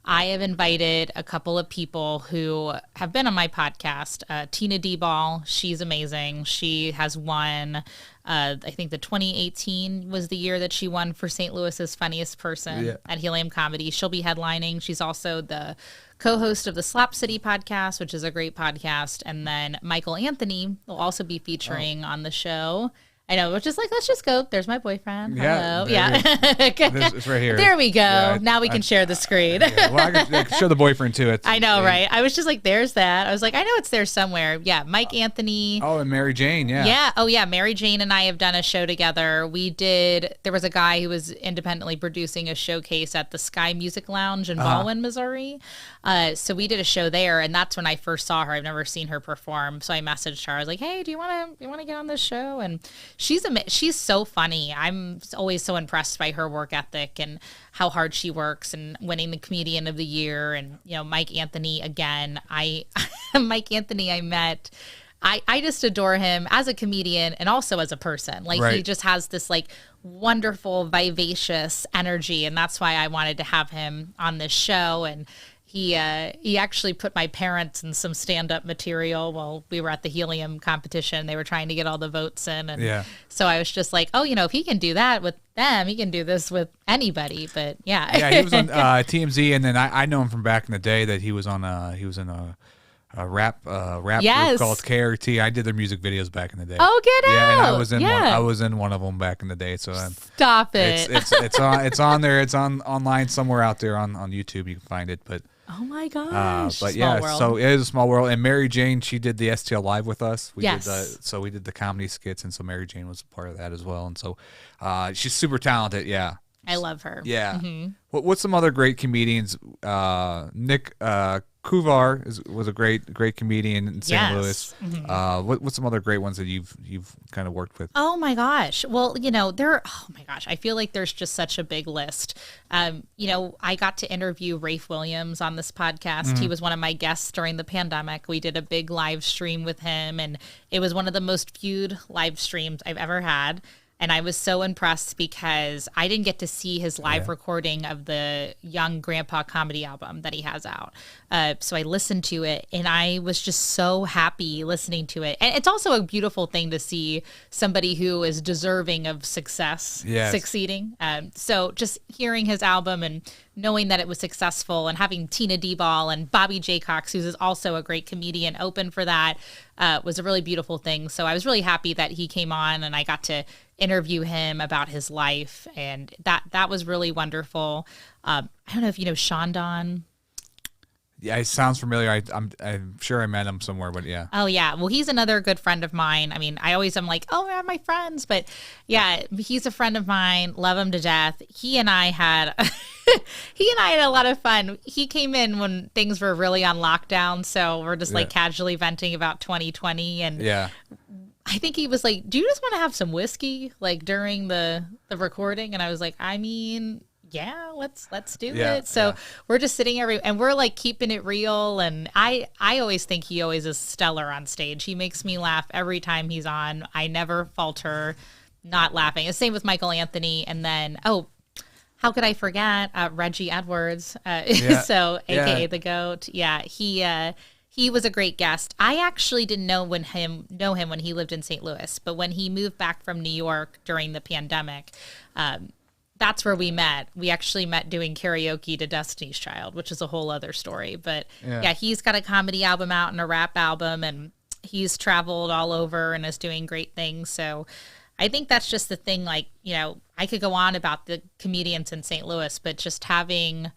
I have invited a couple of people who have been on my podcast. Tina D-Ball, she's amazing. She has won, I think the 2018 was the year that she won for St. Louis's Funniest Person at Helium Comedy. She'll be headlining. She's also the co-host of the Slap City podcast, which is a great podcast. And then Michael Anthony will also be featuring on the show. I know, we're just like, let's just go. There's my boyfriend. Hello. It's right here. There we go. Yeah, now we can share the screen. Well, I can show the boyfriend too. I know, right? I was just like, there's that. I was like, I know it's there somewhere. Yeah, Mike Anthony. Oh, and Mary Jane, Yeah. Oh, yeah. Mary Jane and I have done a show together. There was a guy who was independently producing a showcase at the Sky Music Lounge in Baldwin, Missouri. So we did a show there, and that's when I first saw her. I've never seen her perform. So I messaged her. I was like, hey, do you want to get on this show? And she's so funny. I'm always so impressed by her work ethic and how hard she works, and winning the Comedian of the Year. And Mike Anthony again. Mike Anthony I met. I just adore him as a comedian and also as a person. Like he just has this like wonderful, vivacious energy, and that's why I wanted to have him on this show. And he actually put my parents in some stand-up material while we were at the Helium competition. They were trying to get all the votes in. And so I was just like, oh, if he can do that with them, he can do this with anybody. But yeah. He was on TMZ, and then I know him from back in the day that he was in a rap group called KRT. I did their music videos back in the day. Oh, get out! Yeah, and I was in one of them back in the day. So stop it. It's on there. It's online somewhere out there on YouTube. You can find it. But oh my gosh! But small world. So it is a small world. And Mary Jane, she did the STL Live with us. We did the comedy skits, and so Mary Jane was a part of that as well. And so she's super talented. Yeah. I love her. Yeah. Mm-hmm. What's some other great comedians? Nick Kuvar was a great comedian in St. Louis. Mm-hmm. What's some other great ones that you've kind of worked with? Oh my gosh. Well, I feel like there's just such a big list. I got to interview Rafe Williams on this podcast. Mm-hmm. He was one of my guests during the pandemic. We did a big live stream with him, and it was one of the most viewed live streams I've ever had. And I was so impressed because I didn't get to see his live recording of the Young Grandpa comedy album that he has out. So I listened to it, and I was just so happy listening to it. And it's also a beautiful thing to see somebody who is deserving of success succeeding. So just hearing his album and knowing that it was successful, and having Tina D-Ball and Bobby Jaycox, who's also a great comedian, open for that, was a really beautiful thing. So I was really happy that he came on, and I got to interview him about his life, and that was really wonderful. I don't know if you know Sean Don. Yeah, it sounds familiar. I'm sure I met him somewhere, but yeah. Oh yeah, well he's another good friend of mine. I mean, I always am like, oh, they're my friends, but yeah, he's a friend of mine. Love him to death. He and I had a lot of fun. He came in when things were really on lockdown, so we're just like casually venting about 2020, and yeah. I think he was like, do you just want to have some whiskey like during the recording? And I was like, I mean, yeah, let's do it. So we're just sitting and we're like keeping it real. And I always think he always is stellar on stage. He makes me laugh every time he's on. I never falter not laughing. The same with Michael Anthony. And then, how could I forget Reggie Edwards? So AKA the GOAT. Yeah, he was a great guest. I actually didn't know him when he lived in St. Louis, but when he moved back from New York during the pandemic, that's where we met. We actually met doing karaoke to Destiny's Child, which is a whole other story. But yeah, he's got a comedy album out and a rap album, and he's traveled all over and is doing great things. So I think that's just the thing. Like, I could go on about the comedians in St. Louis, but just having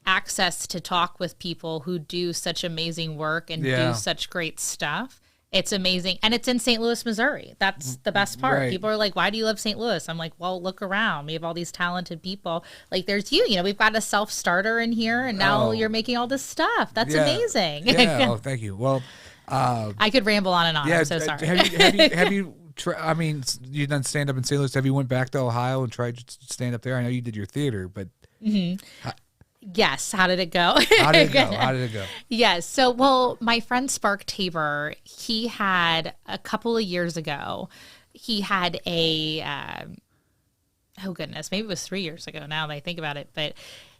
access to talk with people who do such amazing work and do such great stuff. It's amazing. And it's in St. Louis, Missouri. That's the best part. Right. People are like, why do you love St. Louis? I'm like, well, look around. We have all these talented people. Like, there's we've got a self-starter in here, and now you're making all this stuff. That's amazing. Yeah. Oh, thank you. Well, I could ramble on and on. I'm so sorry. Have you I mean, you've done stand-up in St. Louis. Have you went back to Ohio and tried to stand up there? I know you did your theater, but... Yes. How did it go? How did it go? Yes. So, well, my friend Spark Tabor, he had a couple of years ago, he had maybe it was 3 years ago now that I think about it, but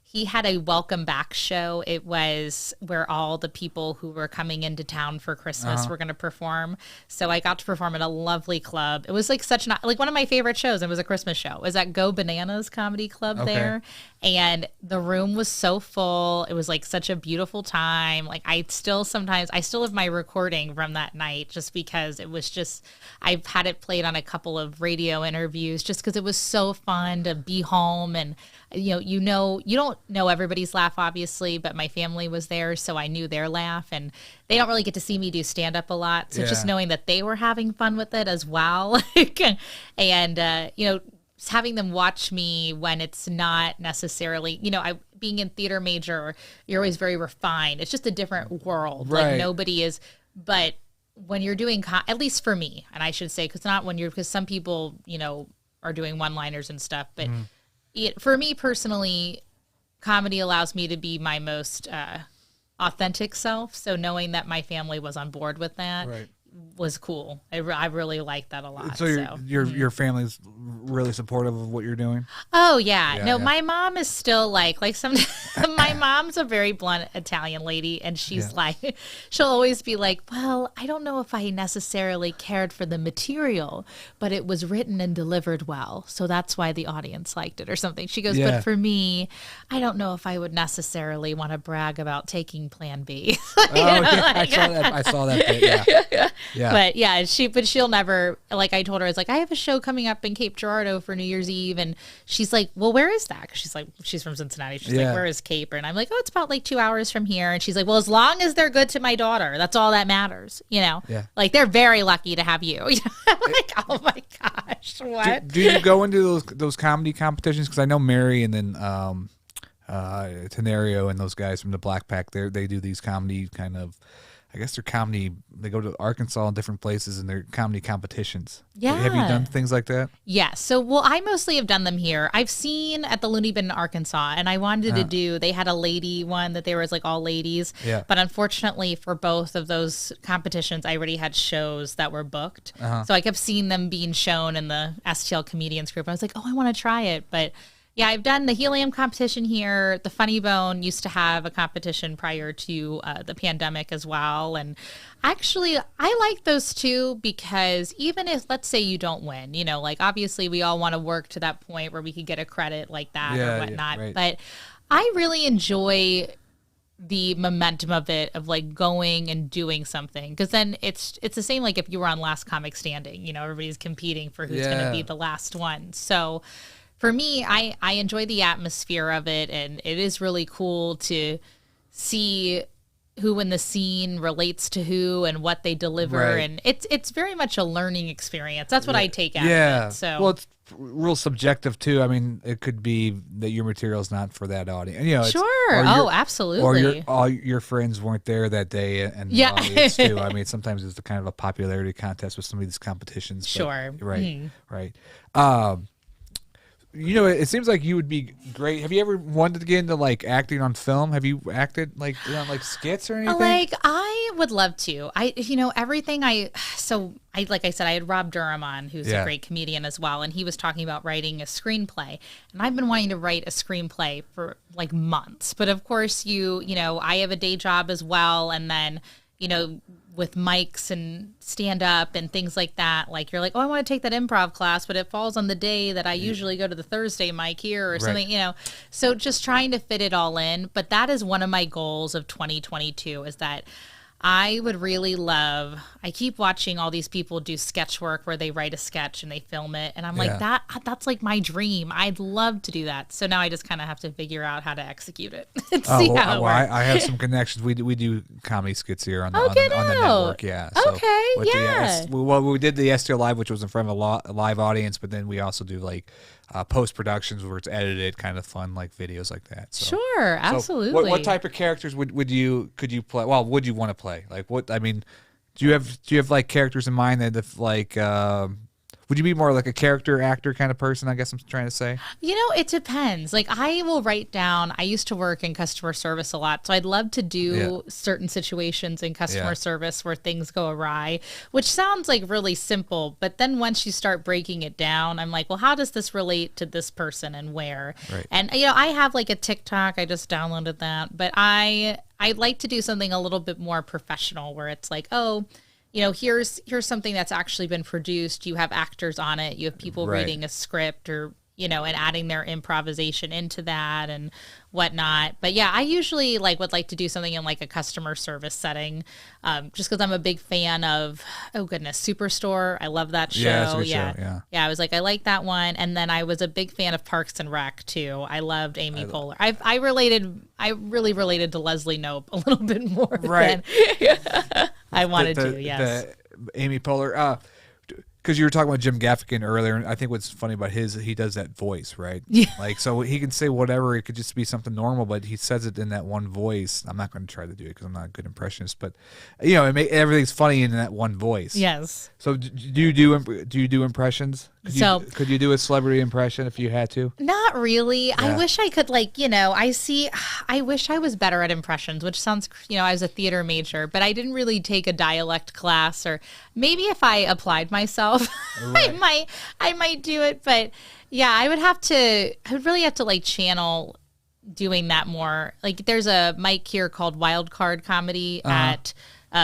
he had a welcome back show. It was where all the people who were coming into town for Christmas were going to perform. So I got to perform at a lovely club. It was like one of my favorite shows. It was a Christmas show. It was at Go Bananas Comedy Club there. And the room was so full. It was like such a beautiful time. Like I still have my recording from that night just because it was I've had it played on a couple of radio interviews just because it was so fun to be home. And you don't know everybody's laugh, obviously, but my family was there, so I knew their laugh, and they don't really get to see me do stand-up a lot, so just knowing that they were having fun with it as well, and having them watch me when it's not necessarily, being in theater major, you're always very refined. It's just a different world. Right. Like nobody is, but when you're doing, at least for me, and I should say, because some people, are doing one-liners and stuff, but for me personally, comedy allows me to be my most authentic self. So knowing that my family was on board with that was cool. I really liked that a lot. So your family's really supportive of what you're doing? Oh yeah. My mom is still like some. My mom's a very blunt Italian lady, and she's like, she'll always be like, well, I don't know if I necessarily cared for the material, but it was written and delivered well, so that's why the audience liked it or something. She goes, but for me, I don't know if I would necessarily want to brag about taking Plan B. I saw that bit, Yeah. But she'll never, like I told her, I was like, I have a show coming up in Cape Girardeau for New Year's Eve. And she's like, well, where is that? 'Cause she's from Cincinnati. She's like, where is Cape? And I'm like, oh, it's about like 2 hours from here. And she's like, well, as long as they're good to my daughter, that's all that matters. Like they're very lucky to have you. I'm like, oh my gosh, what? Do you go into those comedy competitions? Because I know Mary and then Tenario and those guys from the Black Pack, they do these comedy kind of, I guess they're comedy. They go to Arkansas and different places, and they're comedy competitions. Yeah. Have you done things like that? Yeah. So, well, I mostly have done them here. I've seen at the Looney Bin in Arkansas, and I wanted to do. They had a lady one that there was like all ladies. Yeah. But unfortunately, for both of those competitions, I already had shows that were booked. So I kept seeing them being shown in the STL comedians group. I was like, oh, I want to try it, but. Yeah, I've done the Helium competition here. The Funny Bone used to have a competition prior to the pandemic as well. And actually, I like those too because even if, let's say you don't win, like obviously we all want to work to that point where we could get a credit like that or whatnot. Right. But I really enjoy the momentum of it, of like going and doing something, because then it's the same like if you were on Last Comic Standing, everybody's competing for who's going to be the last one. So for me, I enjoy the atmosphere of it, and it is really cool to see who in the scene relates to who and what they deliver, and it's very much a learning experience. That's what I take out of it. So well, it's real subjective too. I mean, it could be that your material is not for that audience. You know, absolutely. Or all your friends weren't there that day, and the audience too. I mean, sometimes it's the kind of a popularity contest with some of these competitions. Sure. Right. You know, it seems like you would be great. Have you ever wanted to get into like acting on film? Have you acted like on like skits or anything? Like I would love to. Everything like I said, I had Rob Durham on, who's a great comedian as well, and he was talking about writing a screenplay. And I've been wanting to write a screenplay for like months. But of course, I have a day job as well, and then with mics and stand up and things like that, like you're like, oh, I want to take that improv class, but it falls on the day that I usually go to the Thursday mic here or something, so just trying to fit it all in. But that is one of my goals of 2022, is that I would really love, I keep watching all these people do sketch work where they write a sketch and they film it. And I'm like, that's like my dream. I'd love to do that. So now I just kind of have to figure out how to execute it and see how it works. I have some connections. We do comedy skits here on the network. Yeah. So we did the STL Live, which was in front of a live audience, but then we also do like post productions where it's edited, kind of fun, like videos like that. So, sure, absolutely. So what type of characters could you play? Well, would you want to play? Like what? I mean, do you have like characters in mind that if like would you be more like a character actor kind of person? I guess I'm trying to say. It depends. Like I will write down. I used to work in customer service a lot, so I'd love to do certain situations in customer service where things go awry, which sounds like really simple. But then once you start breaking it down, I'm like, well, how does this relate to this person and where? Right. And I have like a TikTok. I just downloaded that, but I'd like to do something a little bit more professional, where it's like, here's something that's actually been produced. You have actors on it. You have people reading a script or, and adding their improvisation into that and whatnot. But yeah, I usually would like to do something in like a customer service setting, just because I'm a big fan of, Superstore. I love that show. Yeah, it's a good show. Yeah, I was like, I like that one. And then I was a big fan of Parks and Rec too. I loved Amy Poehler. I really related to Leslie Knope a little bit more than I wanted to. Yes, the Amy Poehler. Because you were talking about Jim Gaffigan earlier, and I think what's funny about he does that voice, right? Yeah. Like, so he can say whatever. It could just be something normal, but he says it in that one voice. I'm not going to try to do it because I'm not a good impressionist, but everything's funny in that one voice. Yes. So do you do impressions? Could you do a celebrity impression if you had to? Not really. Yeah. I wish I could, I wish I was better at impressions, which sounds, I was a theater major, but I didn't really take a dialect class, or maybe if I applied myself, I might do it. But yeah, I would really have to channel doing that more. Like there's a mic here called Wild Card Comedy at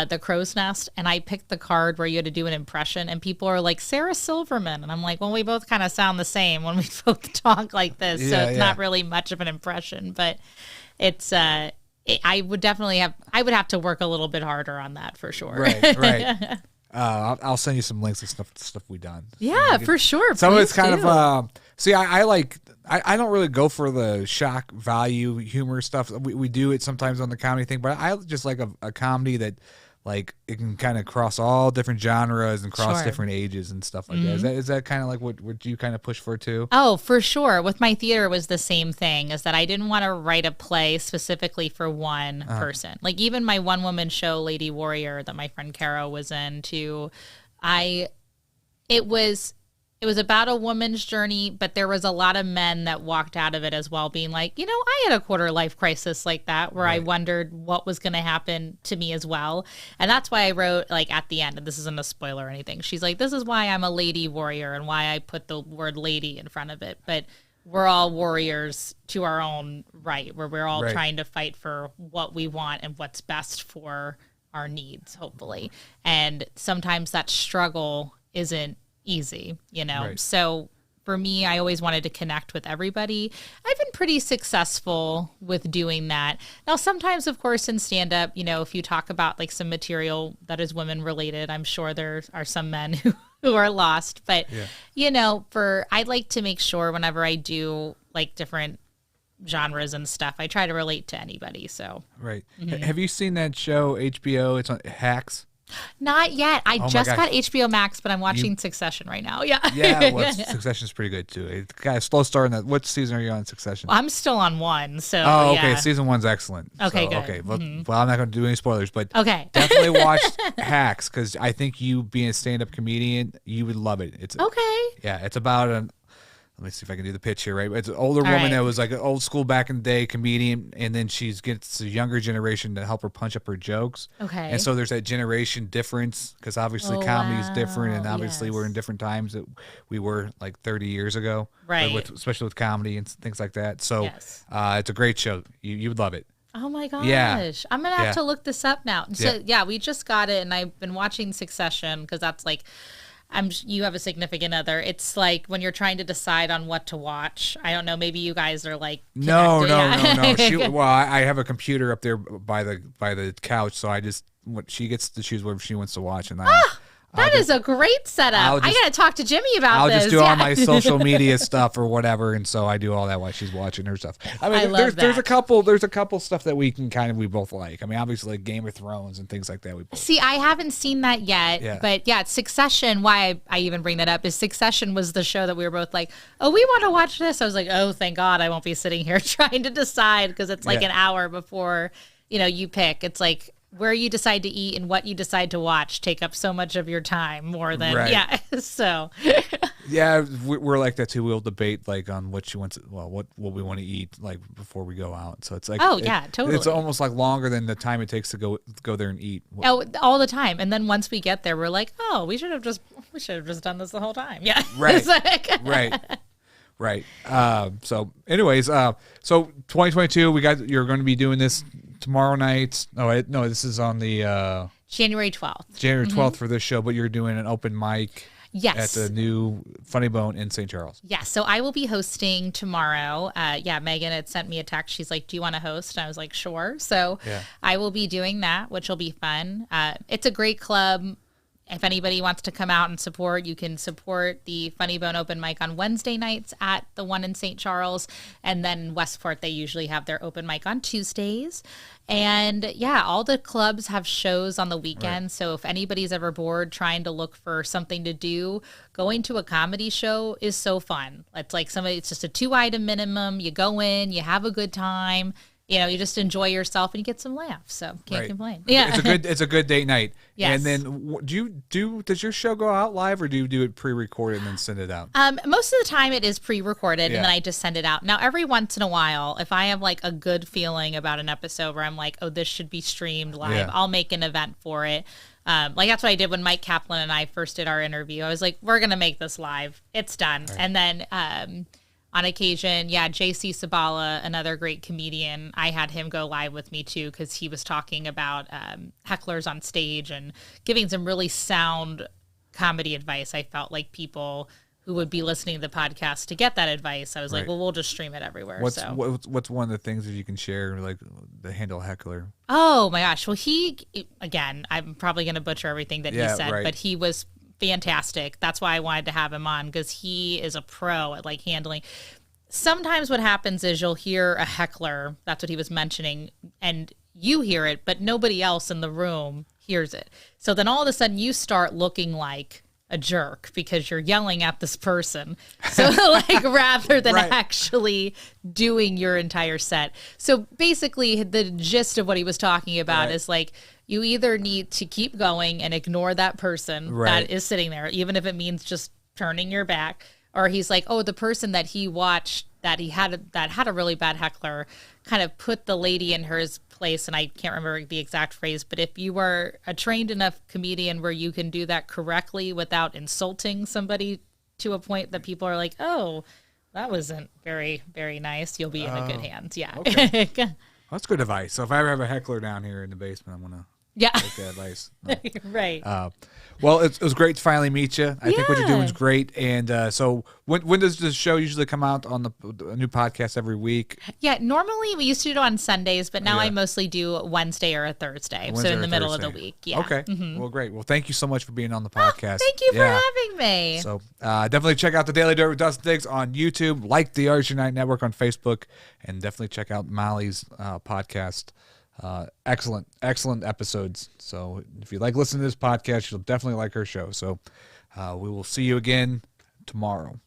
the Crow's Nest, and I picked the card where you had to do an impression, and people are like, Sarah Silverman, and I'm like, well, we both kind of sound the same when we both talk like this, so it's not really much of an impression, but it's I would have to work a little bit harder on that for sure. Right. I'll send you some links and stuff we done. Yeah, for sure. Some of it's kind of I don't really go for the shock value humor stuff. We do it sometimes on the comedy thing, but I just like a comedy that it can kind of cross all different genres and cross different ages and stuff like that. Is that kind of like what you kind of push for too? Oh, for sure. With my theater, it was the same thing, is that I didn't want to write a play specifically for one person. Like even my one woman show, Lady Warrior, that my friend Caro was in too, it was about a woman's journey, but there was a lot of men that walked out of it as well being like, I had a quarter life crisis like that where I wondered what was going to happen to me as well. And that's why I wrote at the end, and this isn't a spoiler or anything, she's like, this is why I'm a lady warrior and why I put the word lady in front of it. But we're all warriors to our own right, where we're all trying to fight for what we want and what's best for our needs, hopefully. And sometimes that struggle isn't easy, So for me, I always wanted to connect with everybody. I've been pretty successful with doing that. Now, sometimes, of course, in stand-up, if you talk about some material that is women related, I'm sure there are some men who are lost. But, I'd like to make sure whenever I do different genres and stuff. I try to relate to anybody. So right. Have you seen that show HBO? It's on Hacks. Not yet. I just got HBO Max, but I'm watching Succession right now. Yeah. Yeah, well, Succession's pretty good too. It's got a slow start in that. What season are you on Succession? Well, I'm still on 1, so oh, okay. Season 1's excellent. Okay, so, good. Okay, well, I'm not going to do any spoilers, but definitely watch Hacks because I think you being a stand-up comedian, you would love it. It's okay. Yeah, it's about an. Let me see if I can do the pitch here, right? It's an older woman that was like an old school back in the day comedian, and then she gets a younger generation to help her punch up her jokes. Okay. And so there's that generation difference because obviously comedy is different, and obviously we're in different times that we were like 30 years ago. Right. Especially with comedy and things like that. So it's a great show. You would love it. Oh my gosh. Yeah. I'm going to have to look this up now. So we just got it, and I've been watching Succession because that's like, you have a significant other. It's like when you're trying to decide on what to watch. I don't know. Maybe you guys are like no. I have a computer up there by the couch, so she gets to choose whatever she wants to watch, and that is a great setup. I got to talk to Jimmy about this. I'll just do all my social media stuff or whatever, and so I do all that while she's watching her stuff. I mean, there's a couple stuff that we both like. I mean, obviously like Game of Thrones and things like that. See, I haven't seen that yet, but Succession. Why I even bring that up is Succession was the show that we were both like, oh, we want to watch this. I was like, oh, thank God, I won't be sitting here trying to decide because it's like an hour before you pick. It's like, where you decide to eat and what you decide to watch take up so much of your time more than so we're like that too. We'll debate like on what she wants. Well, what we want to eat like before we go out. So it's like totally. It's almost like longer than the time it takes to go there and eat. All the time, and then once we get there, we're like, oh, we should have just done this the whole time. Yeah, right, right. So, anyways, so 2022, you're going to be doing this tomorrow night. No, this is on the January 12th. January 12th for this show, but you're doing an open mic. Yes. At the new Funny Bone in St. Charles. Yeah, so I will be hosting tomorrow. Megan had sent me a text. She's like, do you want to host? And I was like, sure. So I will be doing that, which will be fun. It's a great club. If anybody wants to come out and support, you can support the Funny Bone open mic on Wednesday nights at the one in St. Charles. And then Westport, they usually have their open mic on Tuesdays. And all the clubs have shows on the weekend. Right. So if anybody's ever bored trying to look for something to do, going to a comedy show is so fun. It's like it's just a 2-item minimum. You go in, you have a good time. You just enjoy yourself and you get some laughs. So can't complain. Yeah, it's a good date night. Yes. And then does your show go out live or do you do it pre-recorded and then send it out? Most of the time it is pre-recorded and then I just send it out. Now every once in a while, if I have like a good feeling about an episode where I'm like, oh, this should be streamed live, I'll make an event for it. Like that's what I did when Mike Kaplan and I first did our interview. I was like, we're gonna make this live. It's done. Right. And then on occasion, JC Sabala, another great comedian, I had him go live with me too because he was talking about hecklers on stage and giving some really sound comedy advice. I felt like people who would be listening to the podcast to get that advice, I was like, well, we'll just stream it everywhere. What's one of the things that you can share, like the handle heckler? Oh my gosh. Well, again, I'm probably going to butcher everything that he said, but he was fantastic. That's why I wanted to have him on because he is a pro at like handling. Sometimes what happens is you'll hear a heckler, that's what he was mentioning, and you hear it, but nobody else in the room hears it. So then all of a sudden you start looking like a jerk because you're yelling at this person. So like rather than actually doing your entire set. So basically the gist of what he was talking about is like, you either need to keep going and ignore that person that is sitting there, even if it means just turning your back. Or he's like, oh, the person that he watched that had a really bad heckler kind of put the lady in her place. And I can't remember the exact phrase, but if you are a trained enough comedian where you can do that correctly without insulting somebody to a point that people are like, oh, that wasn't very, very nice, you'll be in a good hands. Yeah. Okay. That's good advice. So if I ever have a heckler down here in the basement, I'm going to Yeah. Okay, nice. No. Right. Well, it was great to finally meet you. I think what you're doing is great. And so when does the show usually come out on the new podcast every week? Yeah, normally we used to do it on Sundays, but now I mostly do Wednesday or a Thursday. So in the middle of the week. Yeah. Okay. Well, great. Well, thank you so much for being on the podcast. Thank you for having me. So definitely check out the Daily Dirt with Dustin Diggs on YouTube, like the Arts Unite Network on Facebook, and definitely check out Mollie's podcast. Excellent episodes. So if you like listening to this podcast, you'll definitely like her show. So we will see you again tomorrow.